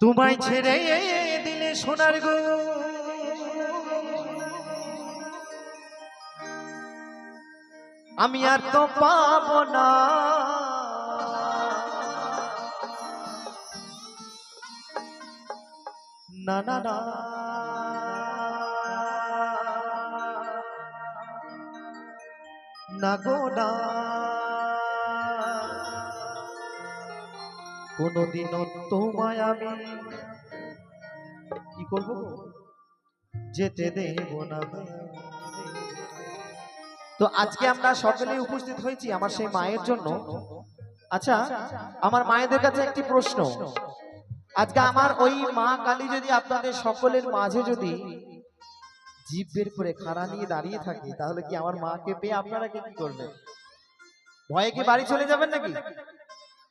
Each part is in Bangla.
তোমায় ছেড়ে দিলে সোনার গো আমি আর তো পাবো না না না না না গো না কোনদিনও তোমায় আমি কি করব যেতে দেব না। তো আজকে আমরা সকলে উপস্থিত হয়েছি আমার সেই মায়ের জন্য। আচ্ছা, আমার মায়েদের কাছে একটি প্রশ্ন, আজকে আমার ওই মা কালী যদি আপনাদের সকলের মাঝে যদি জিভ বের করে খাড়া নিয়ে দাঁড়িয়ে থাকে, তাহলে কি আমার মাকে পেয়ে আপনারা কি করবেন? ভয়ে কি বাড়ি চলে যাবেন নাকি?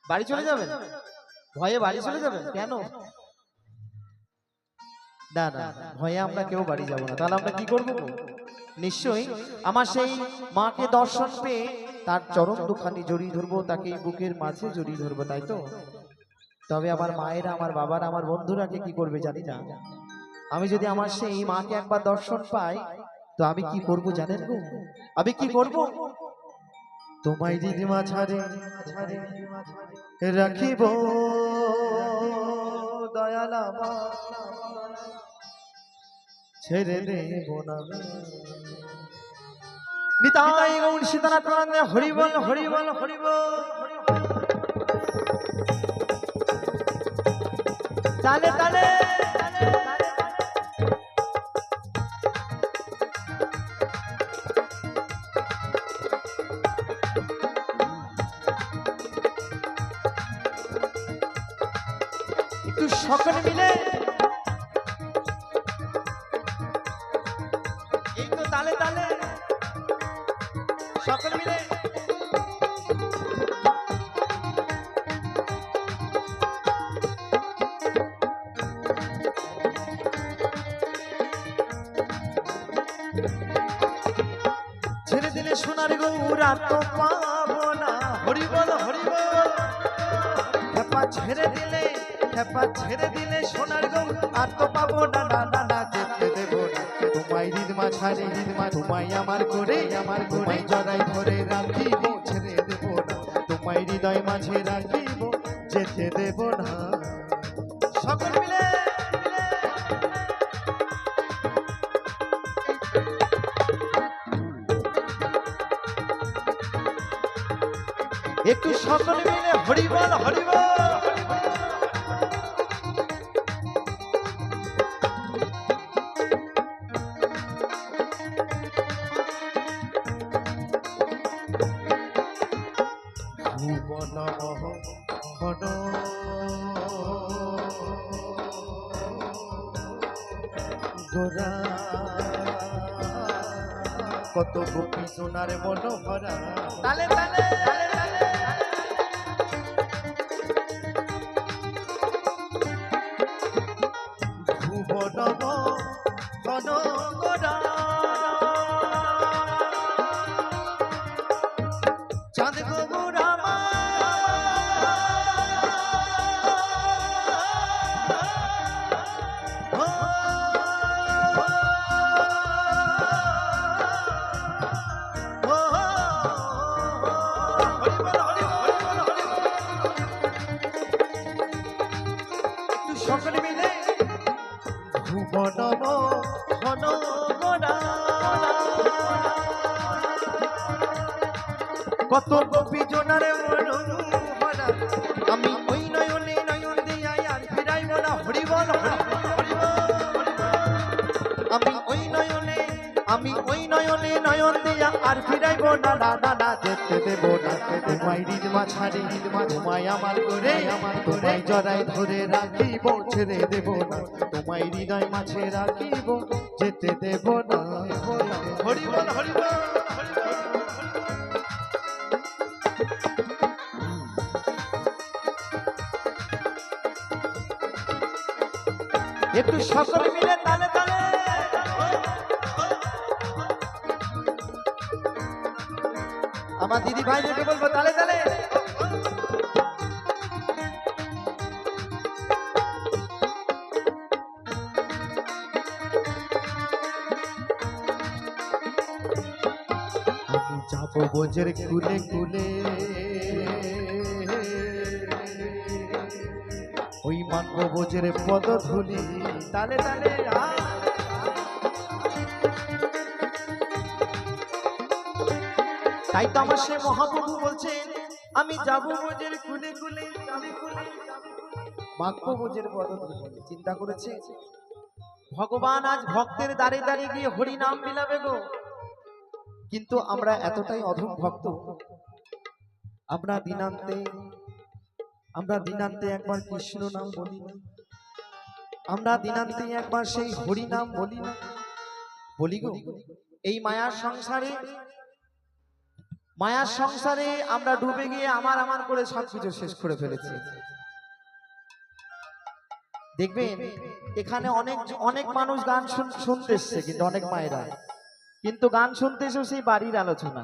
বাড়ি চলে যাবেন? ভয়ে বাড়ি চলে যাবেন কেন? না না, ভয়ে আমরা কেউ বাড়ি যাব না। তাহলে আমরা কি করবো? নিশ্চয়ই আমার সেই মাকে দর্শন পেয়ে তার চরণ দুখানি জড়িয়ে ধরবো, তাকে বুকের মাঝে জড়িয়ে ধরবো, তাই তো? তবে আমার মায়েরা, আমার বাবারা, আমার বন্ধুরা কি করবে জানি না। আমি যদি আমার সেই মাকে একবার দর্শন পাই, তো আমি কি করব জানেন গো? আমি কি করব? তোমায় দিদিমা ছাড়ে রাখিব দয়াল আমার, ছেড়ে দেব না। নিতাই গৌর সীতানাথ প্রাণে হরি বল হরি বল হরি বল। তালে তালে একটু সকলে মিলে এই তো তালে তালে সকলে মিলে ছেড়ে দিলে সোনার গৌর আর তো পাবো না, হরি বল হরি বল। খেপা ছেড়ে দিলে সোনার গৌর আর তো পাবো না, না না না যেতে দেব না। তোমায় হৃদমা ছাড়ে হৃদমা তোমায় আমার করে তোমায় জড়াই ধরে রাখিব, ছেড়ে দেব না। তোমায় হৃদয় মাঝে রাখিব, যেতে দেব না। সকল মিলে একটু সকলে মিলে হরি বল হরি বল। ভুবন মোহন গোরা কত গোপী সোনার মন ভরা। তালে তালে ভুবন মোহন গোরা চাঁদ গোরা সকলে মিলে ভুবন মোহন গোরা কত গোপী জোনার মনোহরা আমি ওই নয়নে নয়ন দিয়া আর ফিরাইব না, হরি বল হরি বল। আমি ওই নয়নে নয়ন দিয়া আর ফিরাইব না, না না না যেতে দেব না। তোমায় হৃদমা ছাড়ে হৃদমা তোমায় আমার করে তোমায় জড়াই ধরে রাখিব, ছেড়ে দেব না। তোমায় হৃদয় মাঝে রাখিব, যেতে দেব না। হরি বল হরি বল। একটু সকলে মিলে তালে তালে আমার দিদি ভাইদেরকে বলবো তালে তালে। কবজের কুলে কুলে ওই মা কবজের পদধূলি তালে তালে তাই তো আমার সে মহাপ্রভু বলছেন আমি যাব বোঝের কুলে কুলে মা কবজের পদধূলি। চিন্তা করেছে ভগবান আজ ভক্তের দাঁড়িয়ে দাঁড়িয়ে গিয়ে হরি নাম বিলাবে গো। কিন্তু আমরা এতটাই অধম ভক্ত, আমরা দিনান্তে একবার কৃষ্ণ নাম বলি না, আমরা দিনান্তে একবার সেই হরি নাম বলি না। বলি গো এই মায়ার সংসারে আমরা ডুবে গিয়ে আমার করে সবকিছু শেষ করে ফেলেছি। দেখবেন এখানে অনেক মানুষ গান শুনতে এসছে, কিন্তু অনেক মায়েরা কিন্তু গান শুনতে এসেও সেই বাড়ির আলোচনা।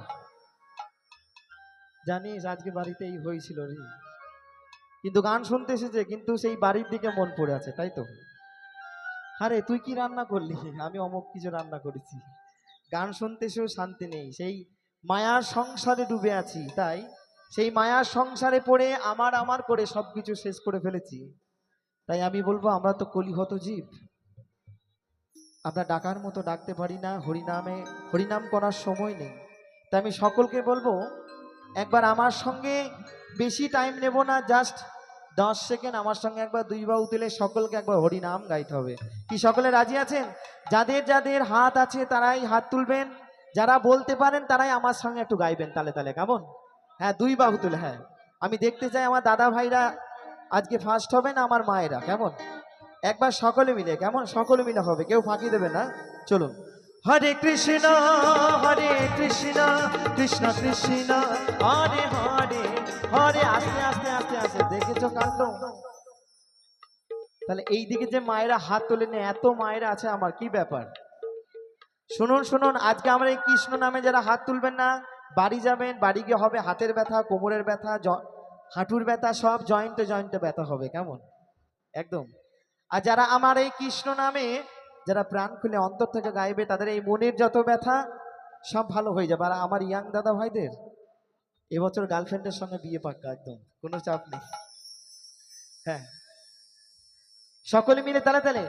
জানিস আজকে বাড়িতেই হয়েছিল রে, কিন্তু গান শুনতে এসেছে কিন্তু সেই বাড়ির দিকে মন পড়ে আছে। তাই তো, আরে তুই কি রান্না করলি, আমি অমুক কিছু রান্না করেছি। গান শুনতে এসেও শান্তি নেই, সেই মায়ার সংসারে ডুবে আছি। তাই সেই মায়ার সংসারে পড়ে আমার করে সবকিছু শেষ করে ফেলেছি। তাই আমি বলবো আমরা তো কলিহত জীব, আমরা ডাকার মতো ডাকতে পারি না, হরিনাম করার সময় নেই। তাই আমি সকলকে বলবো একবার আমার সঙ্গে বেশি টাইম নেব না, জাস্ট 10 সেকেন্ড আমার সঙ্গে একবার দুই বাহু তুলে সকলকে একবার হরিনাম গাইতে হবে। কি সকলে রাজি আছেন? যাদের যাদের হাত আছে তারাই হাত তুলবেন, যারা বলতে পারেন তারাই আমার সঙ্গে একটু গাইবেন তালে তালে। কেমন? হ্যাঁ, দুই বাহু তুলে। হ্যাঁ, আমি দেখতে চাই আমার দাদা ভাইরা আজকে ফার্স্ট হবে না আমার মায়েরা। কেমন? একবার সকলে মিলে, কেমন? সকলে মিলে হবে, কেউ ফাঁকি দেবে না। চলুন। হরে কৃষ্ণ কৃষ্ণ কৃষ্ণ হরে হরে হরে। আস্তে আস্তে আস্তে আস্তে, দেখেছো কাণ্ড? তাহলে এই দিকে যে মায়েরা হাত তোলেন, এত মায়েরা আছে আমার, কি ব্যাপার? শুনুন, আজকে আমরা এই কৃষ্ণ নামে যারা হাত তুলবেন না, বাড়ি যাবেন, বাড়ি গিয়ে হবে হাতের ব্যথা, কোমরের ব্যথা, হাঁটুর ব্যথা, সব জয়েন্টে ব্যথা হবে। কেমন? একদম। আর যারা আমার এই কৃষ্ণ নামে যারা প্রাণ খুলে অন্তর থেকে গাইবে, তাদের এই মনের যত ব্যথা সব ভালো হয়ে যাবে। আর আমার ইয়াং দাদা ভাইদের এবছর গার্লফ্রেন্ডের সঙ্গে বিয়ে পাক্কা, একদম কোনো চাপ নেই। হ্যাঁ, সকলে মিলে তালে তালে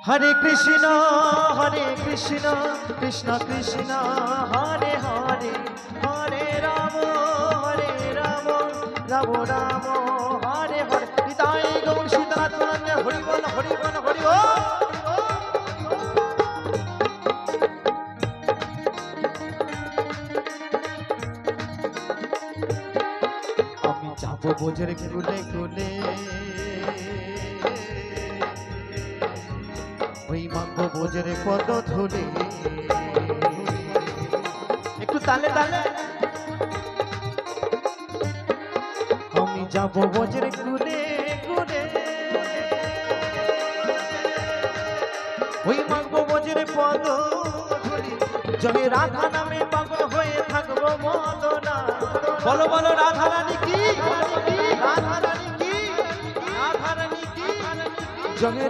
হরে কৃষ্ণ কৃষ্ণ কৃষ্ণ হরে হরে হরে রাম রাম রাম হরে হরে। নিতাই গৌর সীতানাথ হরি বল হরি বল হরি বল। আমি যাব বোঝের কুলে কুলে ওই মাঙ্গো বোঝের পদ ধুলে। একটু তালে তালে। আমি যাব বোঝের কুলে কুলে ওই মাঙ্গো বোঝের পদ ধুলি। জয় রাধা নামে পাগল হয়ে থাকবো মদনা। বলো বলো রাধা রানী কি, রাধা রানী কি, রাধা রানী কি। জয়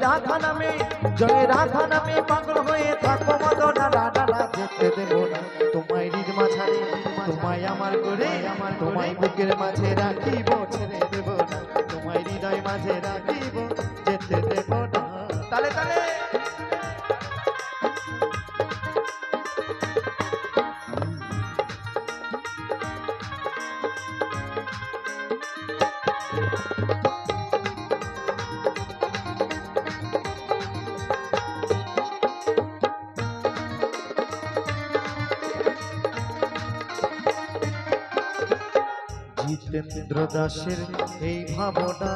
রাধা নামে পাগল হয়ে থাকবো মদনা। রাধা যেতে দেব না তোমায় হৃদ মাঝারে, তোমায় আমার করে তোমায় বুকের মাঝে রাখিব, ছেড়ে দেব না তোমায় হৃদয় মাঝে রাখিব, যেতে দেব না। তালে তালে। জিতেন্দ্র দাসের এই ভাবনা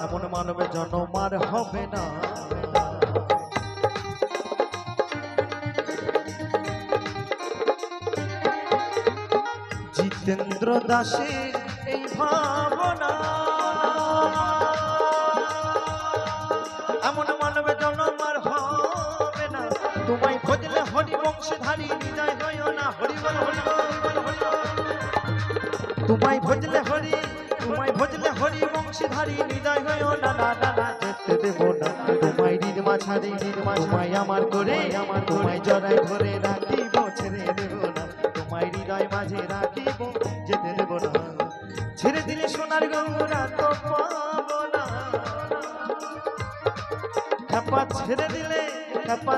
এমন মানবে জন্ম আর হবে না। জিতেন্দ্র দাসের এই ভাবনা এমন মানবে জন্ম আর হবে না। তোমায় ভজলে হরি বংশধারী হৃদয় হয় না। হরি বল হরি বল। তোমায় ভজলে হরি বংশধারী হৃদয় হয় না। না না না, যেতে দেব না তোমায় হৃদ মাঝারে। ছাড়ি তোমায় আমার করে তোমায় জড়াই ধরে রাখিব ছেড়ে দেব না তোমায় হৃদয় মাঝে রাখিব যেতে দেব না ছেড়ে দিলে সোনার গৌরা তো পাবো না খেপা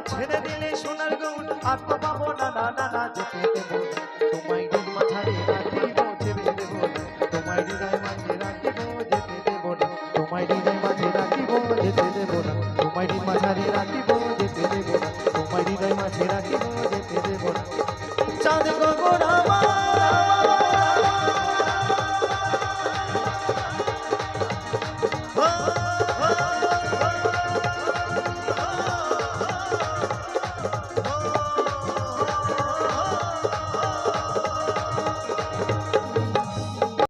ছেড়ে দিলে সোনার গৌর আর তো পাবো না না না না যেতে দেব না